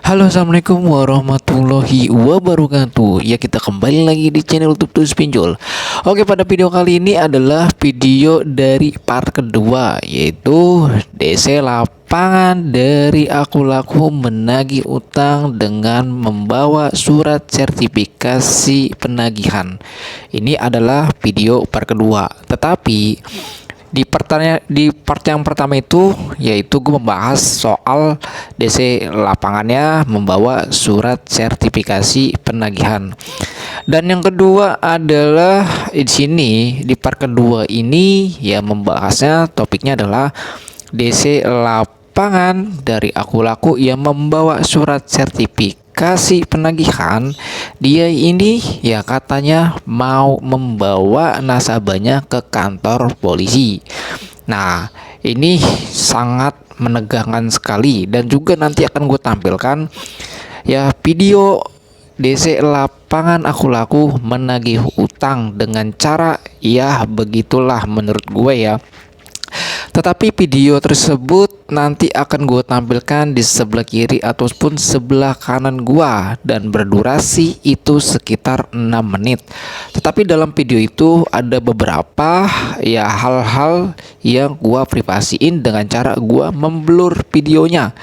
Halo, assalamualaikum warahmatullahi wabarakatuh. Ya, kita kembali lagi di channel YouTube Terus Pinjol. Oke, pada video kali ini adalah video dari part kedua, yaitu DC lapangan dari aku laku menagih utang dengan membawa surat sertifikasi penagihan. Ini adalah video part kedua. Tetapi di part yang pertama itu yaitu gue membahas soal DC lapangannya membawa surat sertifikasi penagihan. Dan yang kedua adalah di sini di part kedua ini ya membahasnya, topiknya adalah DC lapangan dari aku laku yang membawa surat sertifikasi penagihan. Dia ini ya katanya mau membawa nasabahnya ke kantor polisi. Nah, ini sangat menegangkan sekali, dan juga nanti akan gue tampilkan ya video DC lapangan aku laku menagih utang dengan cara ya begitulah menurut gue ya. Tetapi video tersebut nanti akan gue tampilkan di sebelah kiri ataupun sebelah kanan gua, dan berdurasi itu sekitar 6 menit. Tetapi dalam video itu ada beberapa ya hal-hal yang gua privasiin dengan cara gua memblur videonya.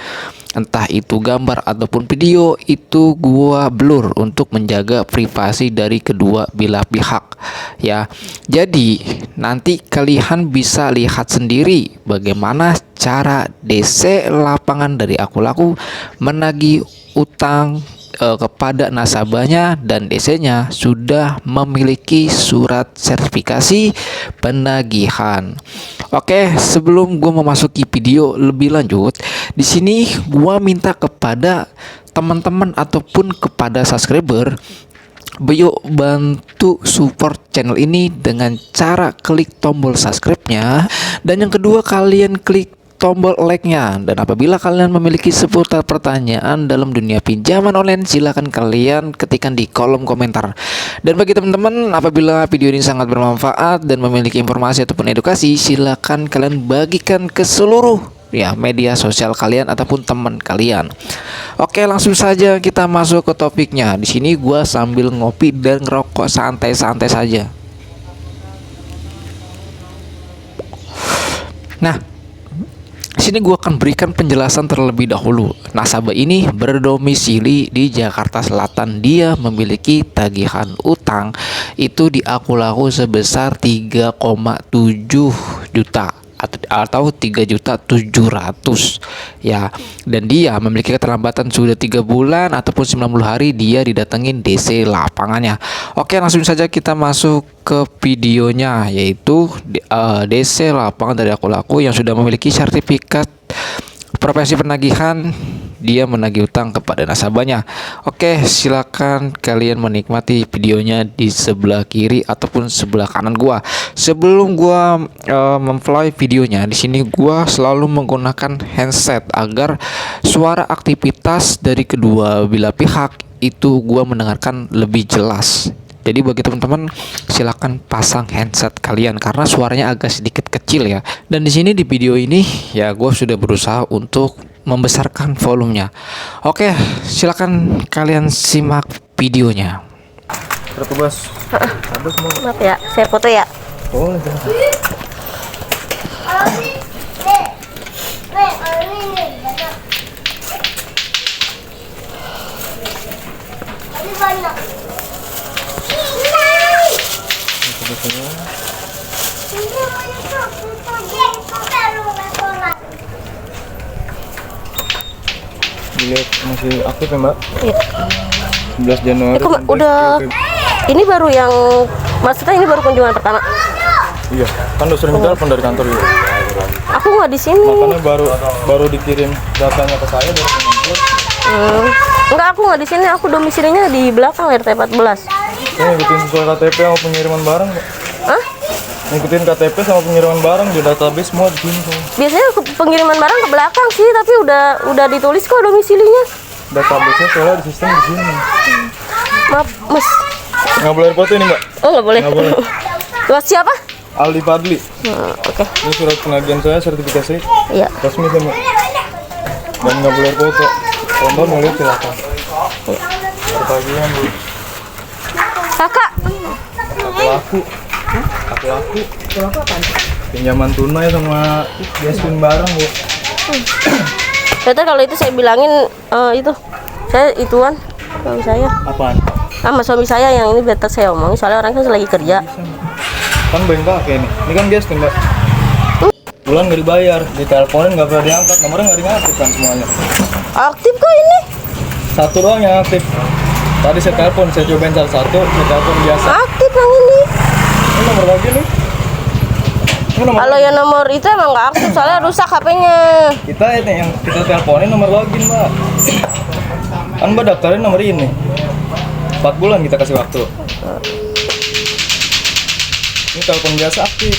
Entah itu gambar ataupun video, itu gua blur untuk menjaga privasi dari kedua belah pihak ya. Jadi nanti kalian bisa lihat sendiri bagaimana cara DC lapangan dari aku laku menagih utang kepada nasabahnya, dan DC-nya sudah memiliki surat sertifikasi penagihan. Oke, sebelum gue memasuki video lebih lanjut, di sini gue minta kepada teman-teman ataupun kepada subscriber, yuk bantu support channel ini dengan cara klik tombol subscribe-nya, dan yang kedua kalian klik tombol like-nya. Dan apabila kalian memiliki seputar pertanyaan dalam dunia pinjaman online, silahkan kalian ketikkan di kolom komentar. Dan bagi teman-teman, apabila video ini sangat bermanfaat dan memiliki informasi ataupun edukasi, silahkan kalian bagikan ke seluruh ya media sosial kalian ataupun teman kalian. Oke, langsung saja kita masuk ke topiknya. Di sini gua sambil ngopi dan ngerokok santai-santai saja. Nah, sini gua akan berikan penjelasan terlebih dahulu. Nasabah ini berdomisili di Jakarta Selatan. Dia memiliki tagihan utang itu di aku laku sebesar 3,7 juta atau 3.700.000 ya. Dan dia memiliki keterlambatan sudah 3 bulan ataupun 90 hari dia didatengin DC lapangannya. Oke, langsung saja kita masuk ke videonya, yaitu DC lapangan dari aku laku yang sudah memiliki sertifikat profesi penagihan. Dia menagih utang kepada nasabahnya. Oke, silakan kalian menikmati videonya di sebelah kiri ataupun sebelah kanan gua. Sebelum gua memplay videonya, di sini gua selalu menggunakan handset agar suara aktivitas dari kedua belah pihak itu gua mendengarkan lebih jelas. Jadi bagi teman-teman, silakan pasang handset kalian karena suaranya agak sedikit kecil ya. Dan di sini di video ini ya gue sudah berusaha untuk membesarkan volumenya. Oke, silakan kalian simak videonya. Berapa bos? Habis mau. Maaf ya, saya foto ya. Oh, banyak. Dilihat masih aktif ya mbak? Iya. 11 Januari. Udah. Ini baru yang, maksudnya ini baru kunjungan pertama. Iya, kan udah sering telepon dari kantor ya. Aku nggak di sini. Makanya baru dikirim datanya ke saya dari kantor. Enggak, aku nggak di sini. Aku domisilinya di belakang RT 14. Saya ngikutin soal KTP sama pengiriman barang, Mbak. Hah? Ngikutin KTP sama pengiriman barang di database semua di sini. Biasanya pengiriman barang ke belakang sih, tapi udah ditulis kok domisilinya. Database-nya soalnya di sistem di sini. Maaf, Mas. Nggak boleh foto ini, Mbak. Oh, nggak boleh. Nggak boleh. Buat siapa? Aldi Fadli. Oke. Ini surat penagihan saya sertifikasi Iya. resmi kan, Mbak. Dan nggak boleh foto. Kalau Mbak mau lihat silakan. Perbagian Bu. Kakak, Laku. Pinjaman tunai sama gaspin bareng Bu. ternyata kalau itu saya bilangin itu saya ituan suami saya Apaan? sama suami saya yang ini biar saya omongin soalnya orang kan lagi kerja. Kan bengkak ini. Ini kan gaspin Mbak. Bulan nggak dibayar, diteleponin nggak pernah diangkat, nomornya nggak diaktif kan semuanya. Aktif kok ini? Satu doang yang aktif. Tadi saya telepon, saya cobain salah satu, saya telepon biasa. Aktif yang ini. Ini nomor lagi nih. Ini nomor Kalau yang nomor itu emang nggak aktif soalnya rusak HP-nya. kita ini yang kita teleponin nomor login Mbak. Kan Mbak daftarin nomor ini. 4 bulan kita kasih waktu. Ini telepon biasa aktif.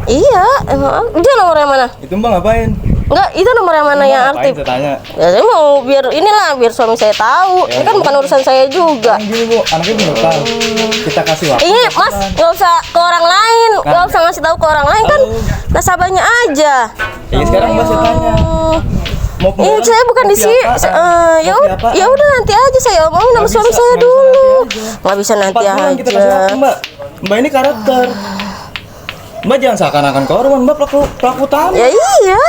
Iya, emang dia nomor yang mana? Itu Mbak ngapain? Enggak, itu nomor yang mana Mbak yang ngapain, aktif? saya tanya. Ya saya mau biar inilah biar suami saya tahu. Ya, Ini kan bukan urusan saya juga. Kan gini Bu, anaknya punya utang. Kita kasih waktu. Ini Mas nggak usah ke orang lain, nggak usah ngasih tahu ke orang lain kan nasabahnya aja. Ya sekarang Mbak saya tanya. Mau Ini saya bukan di sini. Ya udah nanti aja saya omongin sama suami saya dulu. Nggak bisa nanti 4 bulan kita kasih aja. waktu Mbak. Mbak ini karakter. Mbak jangan seakan-akan korban, Mbak pelaku utama. Ya iya.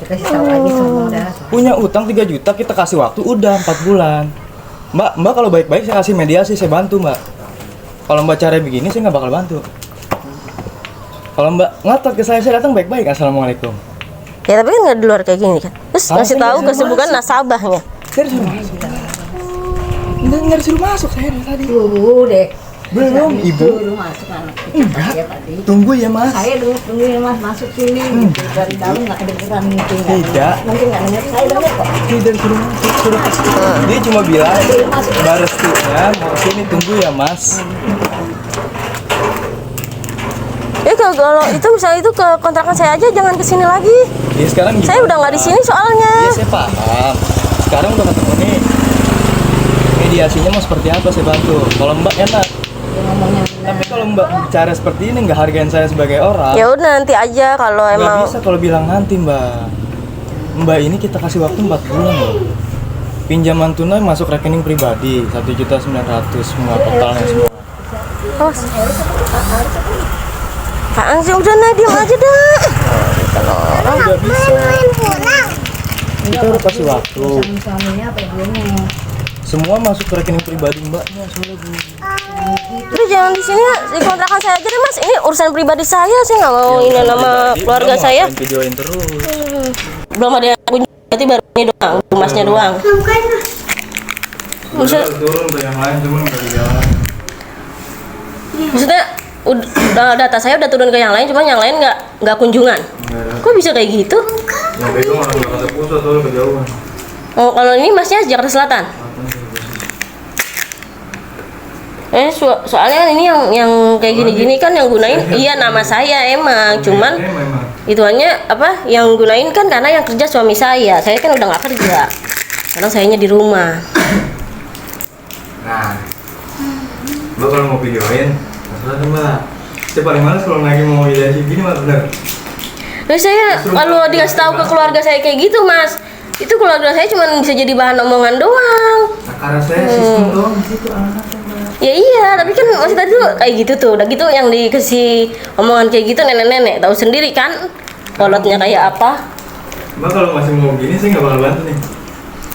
Kita sih tahu aja semua udah. Punya utang 3 juta, kita kasih waktu udah 4 bulan. Mbak kalau baik-baik saya kasih mediasi, saya bantu Mbak. Kalau Mbak cara begini saya nggak bakal bantu. Kalau Mbak ngotot ke saya datang baik-baik. Assalamualaikum. Ya tapi kan nggak di luar kayak gini kan. Terus Harusnya ngasih tahu nggak kesibukan masuk. nasabahnya. Saya disuruh masuk. Nggak disuruh masuk saya dari tadi. Suruh deh. Belum, Ibu. Suruh masuk anak kita saya tadi. Tunggu ya Mas. Saya dulu tungguin Mas masuk sini. Dari dalam nggak kedengeran gitu. Tidak. Mungkin nggak denger. Saya denger kok. Tidak disuruh masuk. Dia cuma bilang, Mbak Restunya mau sini tunggu ya Mas. Kalau itu misalnya itu ke kontrakan saya aja jangan ke sini lagi. Ya sekarang Saya udah nggak di sini soalnya. Iya saya paham. Sekarang udah ketemu nih. Mediasinya mau seperti apa saya bantu. Kalau Mbak enak. Dia ngomongnya Tapi kalau Mbak bicara seperti ini nggak hargain saya sebagai orang. Ya udah nanti aja kalau Nggak emang bisa kalau bilang nanti Mbak. Mbak ini kita kasih waktu 4 bulan loh. Pinjaman tunai masuk rekening pribadi 1.900.000 semua totalnya semua. oh, apaan sih udah nah diam aja dah. Nggak bisa. Kita harus kasih waktu. suaminya apa ibunya. Semua masuk ke rekening pribadi Mbaknya soalnya Bu. Udah jangan di sini ya, di kontrakan saya aja deh Mas. Ini urusan pribadi saya nggak mau ini nama Jadi, keluarga Mbak mau saya. ngapain videoin terus. Belum ada yang kunjung, berarti baru ini doang, Masnya doang. Maksud, Turun ke yang lain cuman nggak dijalan. maksudnya udah data saya udah turun ke yang lain, cuma yang lain nggak kunjungan. Kok bisa kayak gitu? Yang pegang orang Jakarta Pusat soalnya kejauhan. Oh, kalau ini Masnya Jakarta Selatan. Soalnya ini yang kayak gini-gini kan yang gunain iya nama saya emang, cuman ituannya apa yang gunain kan karena yang kerja suami saya kan udah nggak kerja, sekarang sayanya di rumah. Nah, Mbak kalau mau videoin, masalah tuh Mbak. Saya paling males kalau lagi mau mediasi gini Mbak bener. Terus saya kalau dikasih tahu ke keluarga saya kayak gitu Mas, itu keluarga saya cuma bisa jadi bahan omongan doang. Nah, karena saya sistem doang di situ anak-anak. Ya iya, tapi kan masih tadi tuh kayak gitu tuh, udah gitu yang dikasih omongan kayak gitu nenek-nenek tahu sendiri kan kolotnya kayak apa. Mbak kalau masih mau gini saya nggak bakal bantu nih.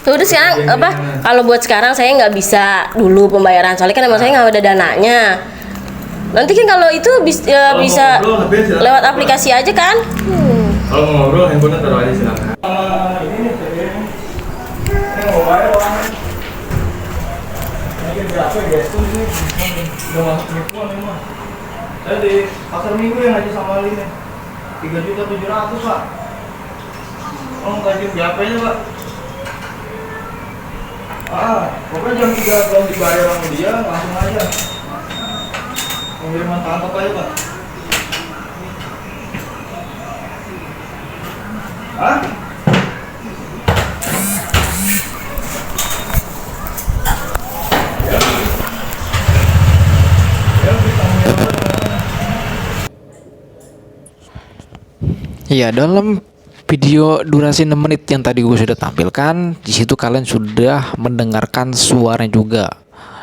Ya udah sekarang apa? Kalau buat sekarang saya nggak bisa dulu pembayaran soalnya kan emang saya nggak ada dananya. Nanti kan kalau itu bisa lewat aplikasi aja kan? Kalau mau ngobrol handphone taruh aja silakan. Ini mau bayar orang. Ini berapa guys? Tuh sih udah masuk mingguan memang. Saya di pasar minggu yang aja sama ini 3.700.000 Pak. Oh gaji berapa aja Pak? Pokoknya jam 3 belum dibayar sama dia langsung aja. Pengiriman tangkap aja Pak. Hah? Ya, dalam video durasi 6 menit yang tadi gue sudah tampilkan, di situ kalian sudah mendengarkan suara juga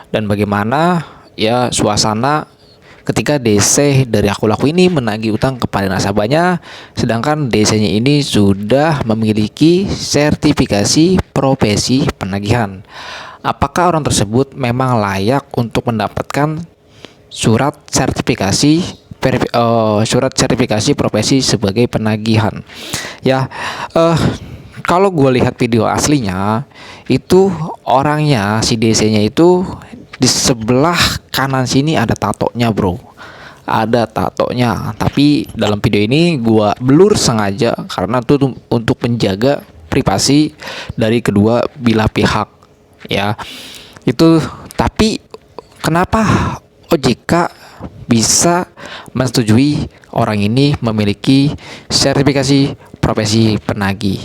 dan bagaimana ya suasana ketika DC dari Aku Laku ini menagih utang kepada nasabahnya, sedangkan DC-nya ini sudah memiliki sertifikasi profesi penagihan. Apakah orang tersebut memang layak untuk mendapatkan surat sertifikasi profesi sebagai penagihan? Ya, kalau gue lihat video aslinya itu orangnya si DC-nya itu di sebelah kanan sini ada tatonya bro, ada tatonya. Tapi dalam video ini gua blur sengaja karena itu untuk menjaga privasi dari kedua belah pihak ya. Itu tapi kenapa OJK bisa menyetujui orang ini memiliki sertifikasi profesi penagih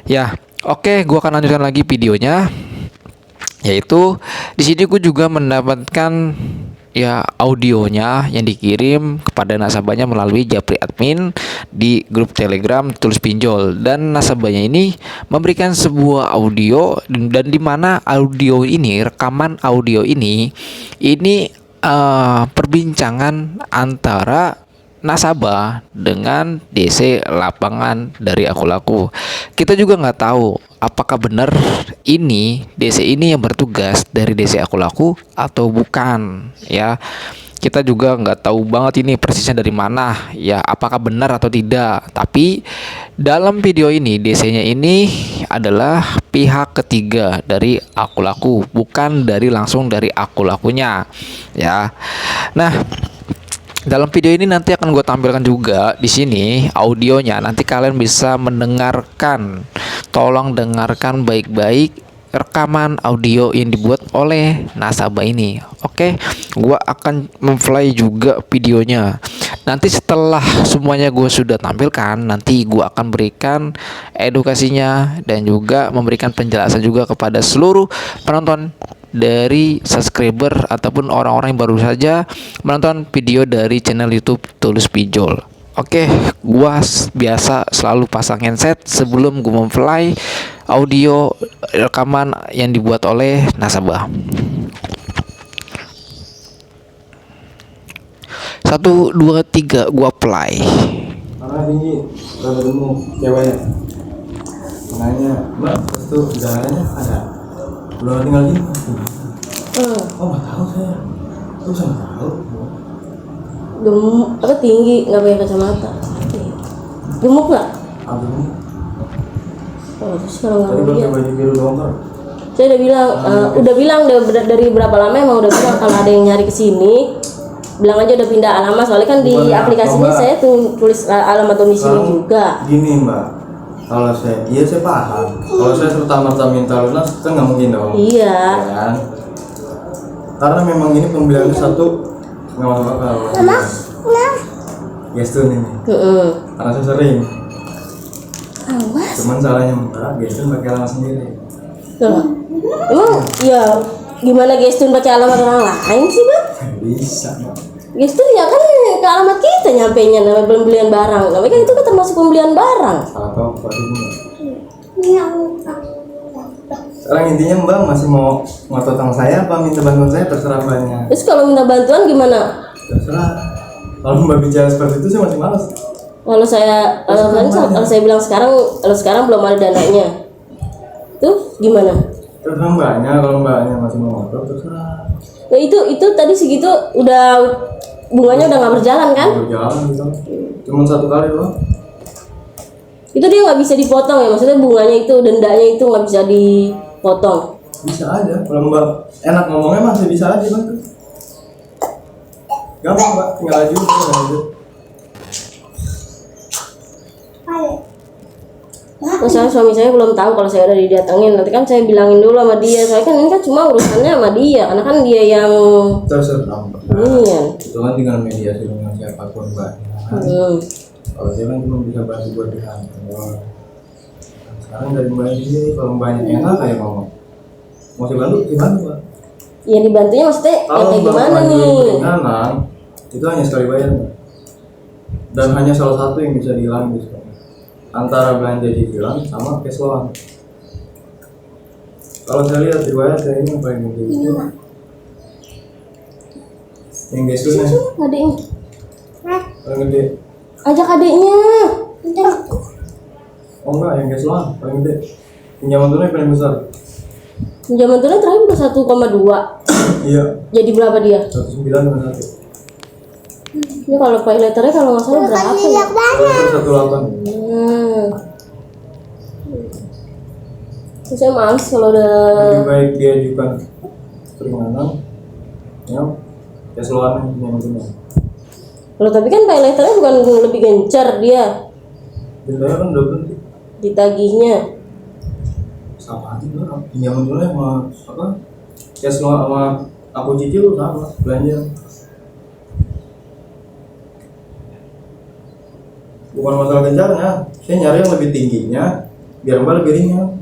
ya? Oke, gua akan lanjutkan lagi videonya, yaitu di sini gue juga mendapatkan ya audionya yang dikirim kepada nasabahnya melalui japri admin di grup Telegram Tulus Pinjol, dan nasabahnya ini memberikan sebuah audio dan di mana audio ini, rekaman audio ini perbincangan antara nasabah dengan DC lapangan dari Aku Laku. Kita juga nggak tahu apakah benar ini DC ini yang bertugas dari DC Aku Laku atau bukan ya. Kita juga nggak tahu banget ini persisnya dari mana ya, apakah benar atau tidak. Tapi dalam video ini DC-nya ini adalah pihak ketiga dari Aku Laku, bukan langsung dari Aku Lakunya ya. Nah, dalam video ini nanti akan gue tampilkan juga di sini audionya. Nanti kalian bisa mendengarkan. Tolong dengarkan baik-baik rekaman audio yang dibuat oleh nasabah ini. Oke, gue akan memplay juga videonya. Nanti setelah semuanya gue sudah tampilkan, nanti gue akan berikan edukasinya dan juga memberikan penjelasan juga kepada seluruh penonton dari subscriber ataupun orang-orang yang baru saja menonton video dari channel YouTube Tulus Pinjol. Oke, gua biasa selalu pasang handset sebelum gua memplay audio rekaman yang dibuat oleh nasabah. 1, 2, 3 gua play. Karena tinggi, kalau ketemu ceweknya nanya, mbak, terus tuh jalannya ada udah tinggal gini. Oh nggak tahu saya, tuh saya nggak tahu. Gemuk, tinggi, nggak pakai kacamata. Gemuk nggak? Aduh, Oh, terus kalau nggak tadi mau dia, pakai baju biru doang kan? saya udah bilang dari berapa lama emang udah bilang kalau ada yang nyari kesini, bilang aja udah pindah alamat. Soalnya kan di Bukan, aplikasinya Mbak. saya tulis alamat domisili juga. Gini mbak, kalau saya, iya saya paham. Kalau saya serta-merta minta lunas, kan nggak mungkin dong. Iya. Ya kan? Karena memang ini pembeliannya satu nggak masuk akal. Gestun ini, karena saya sering. Cuman salahnya mbak, Gestun pakai alamat sendiri. Tuh. Emang ya gimana Gestun pakai alamat orang lain sih bang? Bisa mbak. Gestun ya kan ke alamat kita nyampenya namanya pembelian barang. Namanya kan itu kan termasuk pembelian barang. Salah tahu apa ini. Sekarang intinya mbak masih mau ngotot sama saya apa minta bantuan saya, terserah mbaknya. Terus kalau minta bantuan gimana? Terserah. Kalau mbak bicara seperti itu saya masih malas. Kalau saya bilang kalau sekarang belum ada dananya. Tuh gimana? Terserah mbaknya, kalau mbaknya masih mau ngotot terserah. Nah, itu tadi segitu udah bunganya udah nggak berjalan kan? Berjalan gitu. Cuma satu kali doang. Itu dia nggak bisa dipotong ya, maksudnya bunganya itu, dendanya itu nggak bisa dipotong. Bisa aja, kalau mbak enak ngomongnya masih bisa aja bang. Gampang mbak, tinggal aja. Masalah suami saya belum tahu kalau saya udah didatengin. Nanti kan saya bilangin dulu sama dia. Soalnya kan ini kan cuma urusannya sama dia, karena kan dia yang Terserah mbak. iya. Itu kan tinggal mediasi dengan siapapun mbak. Kalau saya kan cuma bisa bantu buat di kantor. Sekarang dari mbak ini, kalau mbaknya enak kayak ngomong, mau saya bantu, dibantu mbak. Ya dibantunya maksudnya yang Kalau kayak mbak gimana maju nih? keringanan, itu hanya sekali bayar mbak. Dan hanya salah satu yang bisa dihilangin diskon. antara belanja cicilan sama cash loan. Kalau saya lihat riwayat saya ini yang paling gede itu yang cash loan Adiknya. paling gede. Ajak adiknya. Oh enggak, yang cash loan paling gede. Pinjaman tunai paling besar. Pinjaman tunai terakhir udah 1,2. Iya. Jadi berapa dia? 19,1. Ini kalau pay letternya kalau nggak salah berapa ya? Itu 18. Saya males kalau udah. Lebih baik diajukan keringanan, ya cash loan pinjaman tunai. Loh tapi kan pay letternya bukan lebih gencar dia Dendanya kan udah berhenti. ditagihnya. Sama aja tuh, pinjaman tunai sama apa? Cash loan sama aku cicil sama belanja. Bukan masalah gencarnya, saya nyari yang lebih tingginya biar mbak lebih ringan.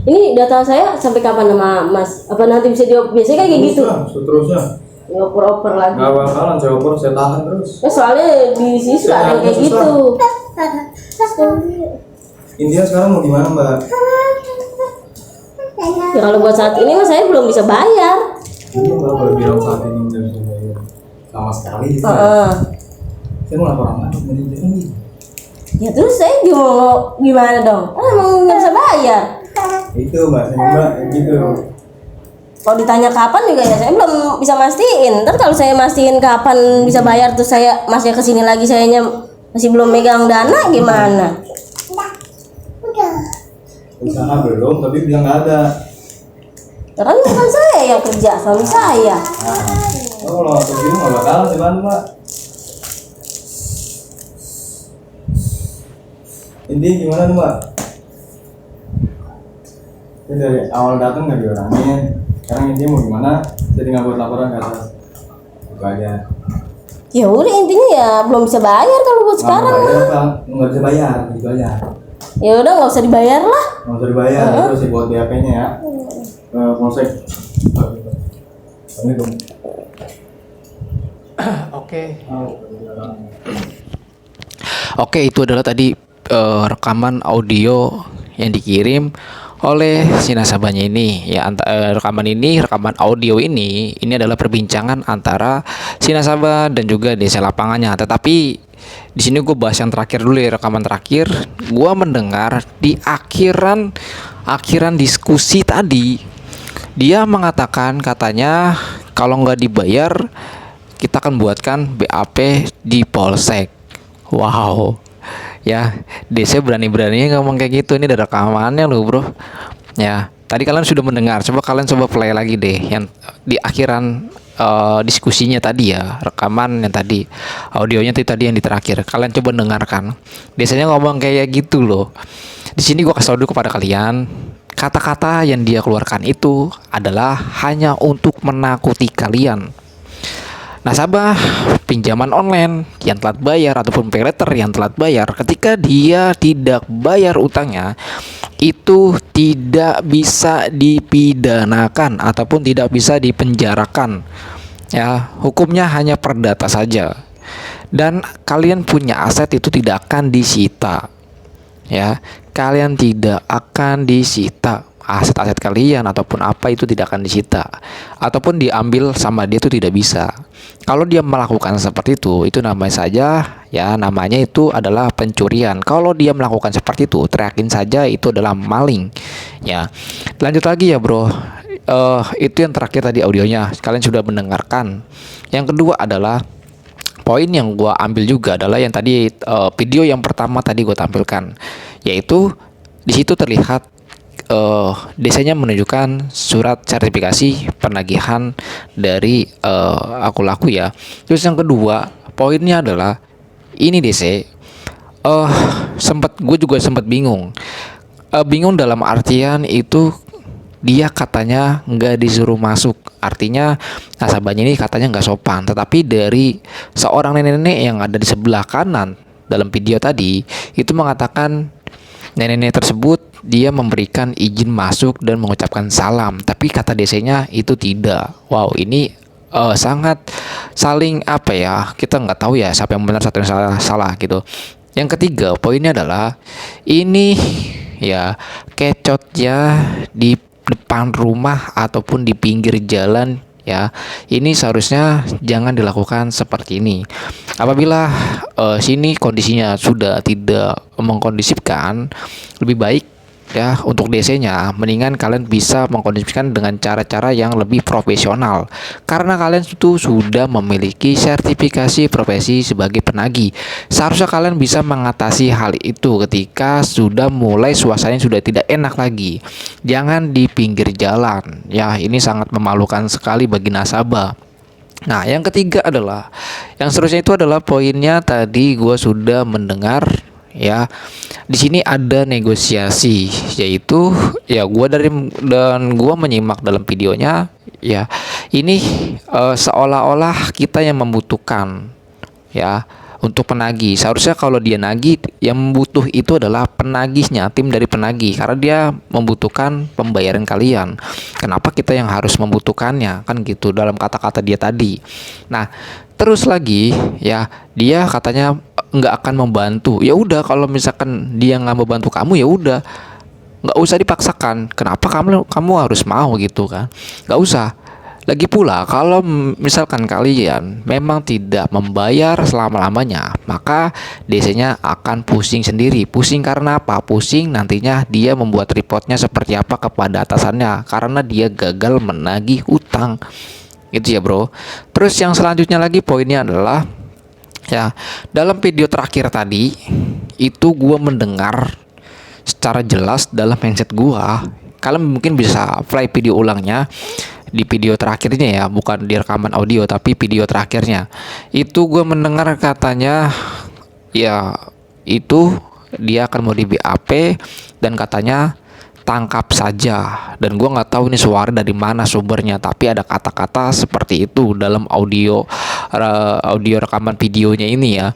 Ini data saya sampai kapan sama Mas? Apa nanti bisa biasanya kayak gitu? Seterusnya. Dioper-oper lagi. Nggak bakalan saya oper, saya tahan terus. Soalnya di sini suka ada yang kayak Susah. gitu. Intinya sekarang mau gimana mbak? Ya kalau buat saat ini Mas saya belum bisa bayar. Ini mbak kalau bilang saat ini udah bisa bayar sama sekali gitu. Heeh. Saya mau laporan lagi manajer ini. Ya terus saya mau gimana dong? Emang nggak bisa bayar. Itu mbak, saya mbak gitu. Kalau ditanya kapan juga ya saya belum bisa mastiin. Ntar kalau saya mastiin kapan bisa bayar terus saya masih kesini lagi sayanya masih belum megang dana gimana? Usaha belum, tapi bilang nggak ada. Ya kan bukan saya yang kerja, suami saya. Nah, kalau waktu itu nggak bakalan sih mbak. Intinya gimana tuh mbak? Saya dari awal datang nggak diorangin. Sekarang intinya mau gimana? Saya tinggal buat laporan ke atas. Itu aja. Ya udah intinya ya belum bisa bayar kalau buat sekarang. Nggak bisa bayar, gitu aja. Ya udah nggak usah dibayar lah. Nggak usah dibayar, itu sih buat BAP-nya ya. Polsek. Assalamualaikum. Oke, itu adalah tadi rekaman audio yang dikirim oleh si nasabahnya ini ya. Rekaman audio ini adalah perbincangan antara si nasabah dan juga desa lapangannya. Tetapi di sini gue bahas yang terakhir dulu ya, rekaman terakhir. Gue mendengar di akhiran diskusi tadi dia mengatakan katanya kalau nggak dibayar kita akan buatkan BAP di polsek. Wow. Ya, DC berani-beraninya ngomong kayak gitu. Ini ada rekamannya loh bro. Ya, tadi kalian sudah mendengar. Coba kalian play lagi deh yang di akhiran diskusinya tadi ya, rekaman yang tadi, audionya tadi yang di terakhir. Kalian coba dengarkan. Biasanya ngomong kayak gitu loh. Di sini gua kasih tahu dulu kepada kalian, kata-kata yang dia keluarkan itu adalah hanya untuk menakuti kalian. Nasabah pinjaman online yang telat bayar ataupun pay letter yang telat bayar, ketika dia tidak bayar utangnya itu tidak bisa dipidanakan ataupun tidak bisa dipenjarakan. Ya, hukumnya hanya perdata saja. Dan kalian punya aset itu tidak akan disita. Ya, kalian tidak akan disita. Aset-aset kalian ataupun apa itu tidak akan disita ataupun diambil sama dia, itu tidak bisa. Kalau dia melakukan seperti itu namanya saja ya, namanya itu adalah pencurian. Kalau dia melakukan seperti itu, teriakin saja itu adalah maling. Ya, lanjut lagi ya bro. Itu yang terakhir tadi audionya, kalian sudah mendengarkan. Yang kedua adalah poin yang gue ambil juga adalah yang tadi video yang pertama tadi gue tampilkan, yaitu di situ terlihat desanya menunjukkan surat sertifikasi penagihan dari Aku Laku ya. Terus yang kedua poinnya adalah ini DC gue juga sempat bingung. Bingung dalam artian itu dia katanya nggak disuruh masuk, artinya nasabahnya ini katanya nggak sopan. Tetapi dari seorang nenek-nenek yang ada di sebelah kanan dalam video tadi itu mengatakan nenek-nenek tersebut dia memberikan izin masuk dan mengucapkan salam, tapi kata DC-nya itu tidak. Wow, ini sangat saling apa ya, kita nggak tahu ya siapa yang benar, siapa yang salah gitu. Yang ketiga poinnya adalah ini ya kecotnya di depan rumah ataupun di pinggir jalan ya. Ini seharusnya jangan dilakukan seperti ini. Apabila sini kondisinya sudah tidak mengkondisifkan, lebih baik ya untuk DC-nya mendingan kalian bisa mengkondisikan dengan cara-cara yang lebih profesional, karena kalian itu sudah memiliki sertifikasi profesi sebagai penagih. Seharusnya kalian bisa mengatasi hal itu ketika sudah mulai suasananya sudah tidak enak lagi. Jangan di pinggir jalan ya, ini sangat memalukan sekali bagi nasabah. Nah, yang ketiga adalah yang seterusnya itu adalah poinnya tadi gue sudah mendengar ya. Di sini ada negosiasi, yaitu ya gua menyimak dalam videonya ya. Ini seolah-olah kita yang membutuhkan ya untuk penagih. Seharusnya kalau dia nagih, yang membutuh itu adalah penagihnya, tim dari penagih, karena dia membutuhkan pembayaran kalian. Kenapa kita yang harus membutuhkannya, kan gitu dalam kata-kata dia tadi. Nah, terus lagi ya, dia katanya nggak akan membantu. Ya udah, kalau misalkan dia nggak membantu kamu, ya udah, nggak usah dipaksakan. Kenapa kamu harus mau gitu kan? Nggak usah. Lagi pula kalau misalkan kalian memang tidak membayar selama-lamanya, maka DC-nya akan pusing sendiri. Pusing karena apa? Pusing nantinya dia membuat reportnya seperti apa kepada atasannya, karena dia gagal menagih utang. Gitu ya bro. Terus yang selanjutnya lagi poinnya adalah ya, dalam video terakhir tadi itu gue mendengar secara jelas dalam mindset gue. Kalian mungkin bisa play video ulangnya di video terakhirnya ya, bukan di rekaman audio tapi video terakhirnya. Itu gue mendengar katanya ya, itu dia akan mau di BAP dan katanya tangkap saja. Dan gue nggak tahu ini suara dari mana sumbernya, tapi ada kata-kata seperti itu dalam audio rekaman videonya ini ya.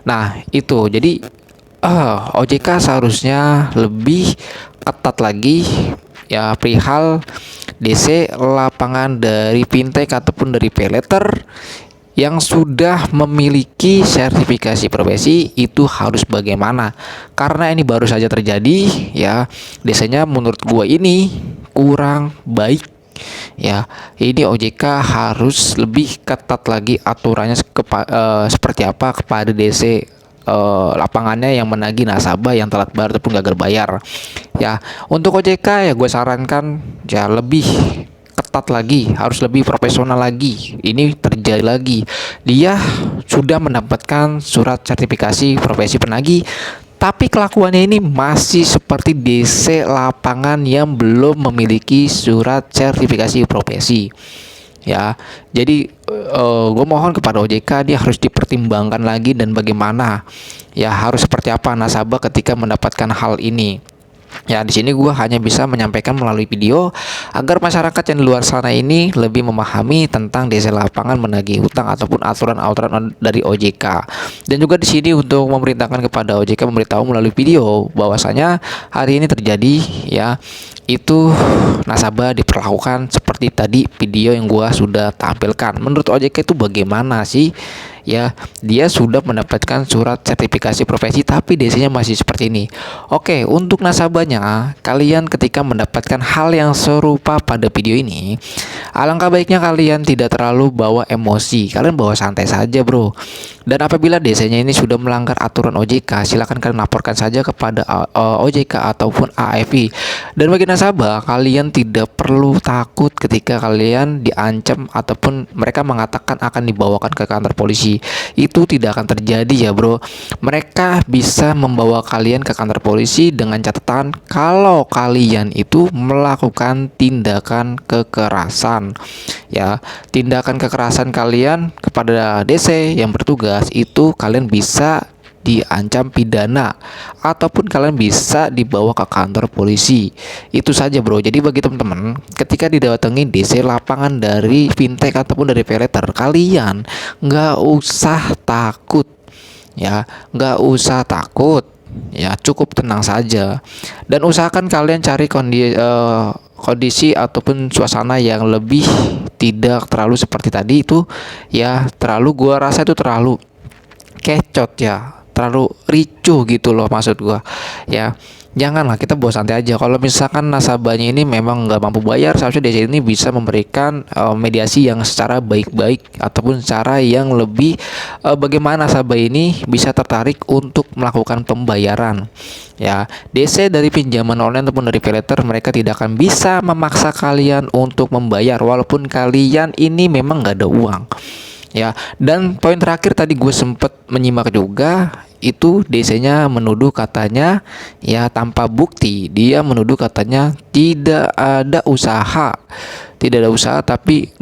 Nah itu jadi OJK seharusnya lebih ketat lagi ya perihal DC lapangan dari fintech ataupun dari paylater yang sudah memiliki sertifikasi profesi itu harus bagaimana, karena ini baru saja terjadi ya. DC-nya menurut gua ini kurang baik ya. Ini OJK harus lebih ketat lagi aturannya seperti apa kepada DC lapangannya yang menagih nasabah yang telat bayar ataupun gagal bayar ya. Untuk OJK ya gue sarankan ya lebih ketat lagi, harus lebih profesional lagi. Ini terjadi lagi, dia sudah mendapatkan surat sertifikasi profesi penagih, tapi kelakuannya ini masih seperti DC lapangan yang belum memiliki surat sertifikasi profesi ya. Jadi gue mohon kepada OJK, dia harus dipertimbangkan lagi dan bagaimana ya, harus seperti apa nasabah ketika mendapatkan hal ini. Ya, di sini gue hanya bisa menyampaikan melalui video agar masyarakat yang di luar sana ini lebih memahami tentang DC lapangan menagih hutang ataupun aturan-aturan dari OJK. Dan juga di sini untuk memerintahkan kepada OJK memberitahu melalui video bahwasanya hari ini terjadi ya, itu nasabah diperlakukan seperti tadi video yang gue sudah tampilkan. Menurut OJK itu bagaimana sih? Ya, dia sudah mendapatkan surat sertifikasi profesi tapi DC-nya masih seperti ini. Oke, untuk nasabahnya, kalian ketika mendapatkan hal yang serupa pada video ini, alangkah baiknya kalian tidak terlalu bawa emosi. Kalian bawa santai saja, bro. Dan apabila DC-nya ini sudah melanggar aturan OJK, silakan kalian laporkan saja kepada OJK ataupun AFI. Dan bagi nasabah, kalian tidak perlu takut ketika kalian diancam ataupun mereka mengatakan akan dibawakan ke kantor polisi. Itu tidak akan terjadi ya bro. Mereka bisa membawa kalian ke kantor polisi dengan catatan kalau kalian itu melakukan tindakan kekerasan ya. Tindakan kekerasan kalian kepada DC yang bertugas itu kalian bisa diancam pidana ataupun kalian bisa dibawa ke kantor polisi. Itu saja bro. Jadi bagi teman-teman, ketika didatangi DC lapangan dari fintech ataupun dari paylater, kalian nggak usah takut ya, nggak usah takut ya, cukup tenang saja dan usahakan kalian cari kondisi ataupun suasana yang lebih tidak terlalu seperti tadi itu ya. Terlalu, gua rasa itu terlalu kecot ya, terlalu ricuh gitu loh maksud gua. Ya, janganlah, kita bawa santai aja. Kalau misalkan nasabahnya ini memang nggak mampu bayar, seharusnya DC ini bisa memberikan mediasi yang secara baik-baik ataupun secara yang lebih bagaimana nasabah ini bisa tertarik untuk melakukan pembayaran. Ya, DC dari pinjaman online ataupun dari paylater, mereka tidak akan bisa memaksa kalian untuk membayar walaupun kalian ini memang nggak ada uang. Ya, dan poin terakhir tadi gue sempet menyimak juga, itu DC-nya menuduh katanya ya tanpa bukti, dia menuduh katanya tidak ada usaha, tapi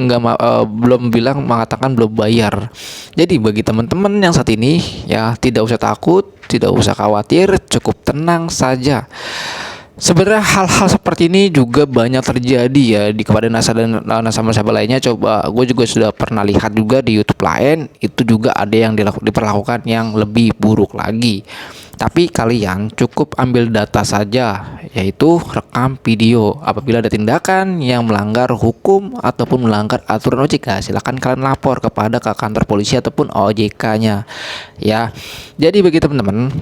belum bilang, mengatakan belum bayar. Jadi bagi teman-teman yang saat ini ya tidak usah takut, tidak usah khawatir, cukup tenang saja. Sebenarnya hal-hal seperti ini juga banyak terjadi ya kepada nasabah-nasabah lainnya. Coba gue juga sudah pernah lihat juga di YouTube lain, itu juga ada yang diperlakukan yang lebih buruk lagi. Tapi kalian cukup ambil data saja, yaitu rekam video. Apabila ada tindakan yang melanggar hukum ataupun melanggar aturan OJK, silakan kalian lapor kepada ke kantor polisi ataupun OJK-nya. Ya, jadi bagi teman-teman,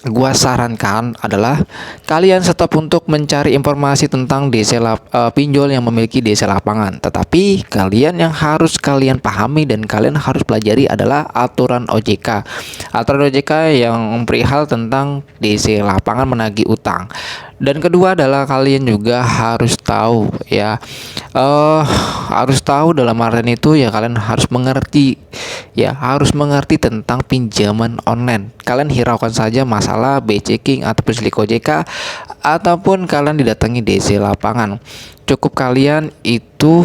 gua sarankan adalah kalian stop untuk mencari informasi tentang pinjol yang memiliki DC lapangan. Tetapi kalian yang harus kalian pahami dan kalian harus pelajari adalah aturan OJK. Aturan OJK yang perihal tentang DC lapangan menagih utang. Dan kedua adalah kalian juga harus tahu ya, harus tahu dalam artian itu ya, kalian harus mengerti tentang pinjaman online. Kalian hiraukan saja masalah B-checking ataupun silik OJK, ataupun kalian didatangi DC lapangan. Cukup kalian itu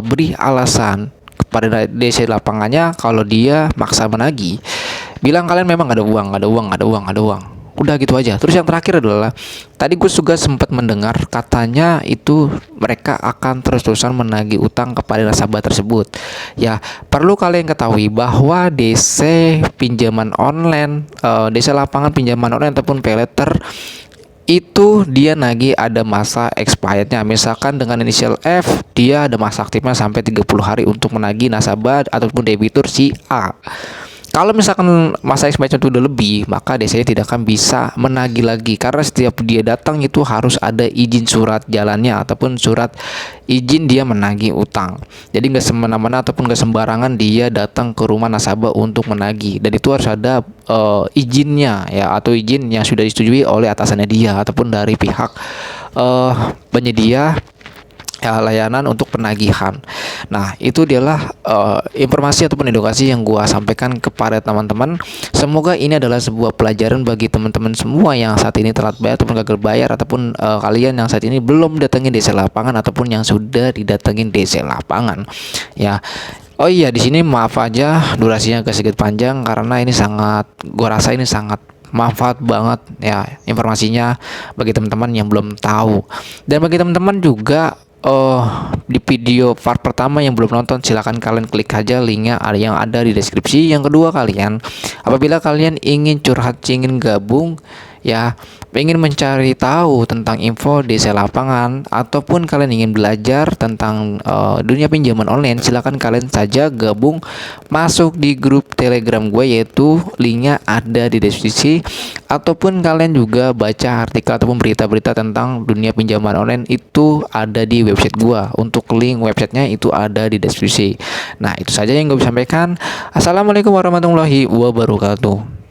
beri alasan kepada DC lapangannya kalau dia maksa menagih. Bilang kalian memang ada uang. Udah gitu aja. Terus yang terakhir adalah, tadi gue juga sempat mendengar katanya itu mereka akan terus-terusan menagih utang kepada nasabah tersebut. Ya, perlu kalian ketahui bahwa DC pinjaman online, DC lapangan pinjaman online ataupun paylater itu dia nagih ada masa expirednya. Misalkan dengan inisial F, dia ada masa aktifnya sampai 30 hari untuk menagih nasabah ataupun debitur si A. Kalau misalkan masa expirednya itu udah lebih, maka DC tidak akan bisa menagih lagi, karena setiap dia datang itu harus ada izin surat jalannya ataupun surat izin dia menagih utang. Jadi nggak semena-mena ataupun nggak sembarangan dia datang ke rumah nasabah untuk menagih, dan itu harus ada izinnya ya, atau izin yang sudah disetujui oleh atasannya dia ataupun dari pihak penyedia ya, layanan untuk penagihan. Nah, itu adalah informasi ataupun edukasi yang gua sampaikan kepada teman-teman. Semoga ini adalah sebuah pelajaran bagi teman-teman semua yang saat ini telat bayar ataupun gagal bayar, ataupun kalian yang saat ini belum datangin DC lapangan ataupun yang sudah didatengin DC lapangan. Ya. Oh iya, di sini maaf aja durasinya agak sedikit panjang karena ini gua rasa ini sangat manfaat banget ya informasinya bagi teman-teman yang belum tahu. Dan bagi teman-teman juga di video part pertama yang belum nonton, silakan kalian klik aja linknya yang ada di deskripsi. Yang kedua, apabila kalian ingin curhat, ingin gabung ya, ingin mencari tahu tentang info DC lapangan, ataupun kalian ingin belajar tentang dunia pinjaman online, silakan kalian saja gabung masuk di grup Telegram gue, yaitu linknya ada di deskripsi. Ataupun kalian juga baca artikel ataupun berita-berita tentang dunia pinjaman online, itu ada di website gua. Untuk link websitenya itu ada di deskripsi. Nah, itu saja yang gue bisa sampaikan. Assalamualaikum warahmatullahi wabarakatuh.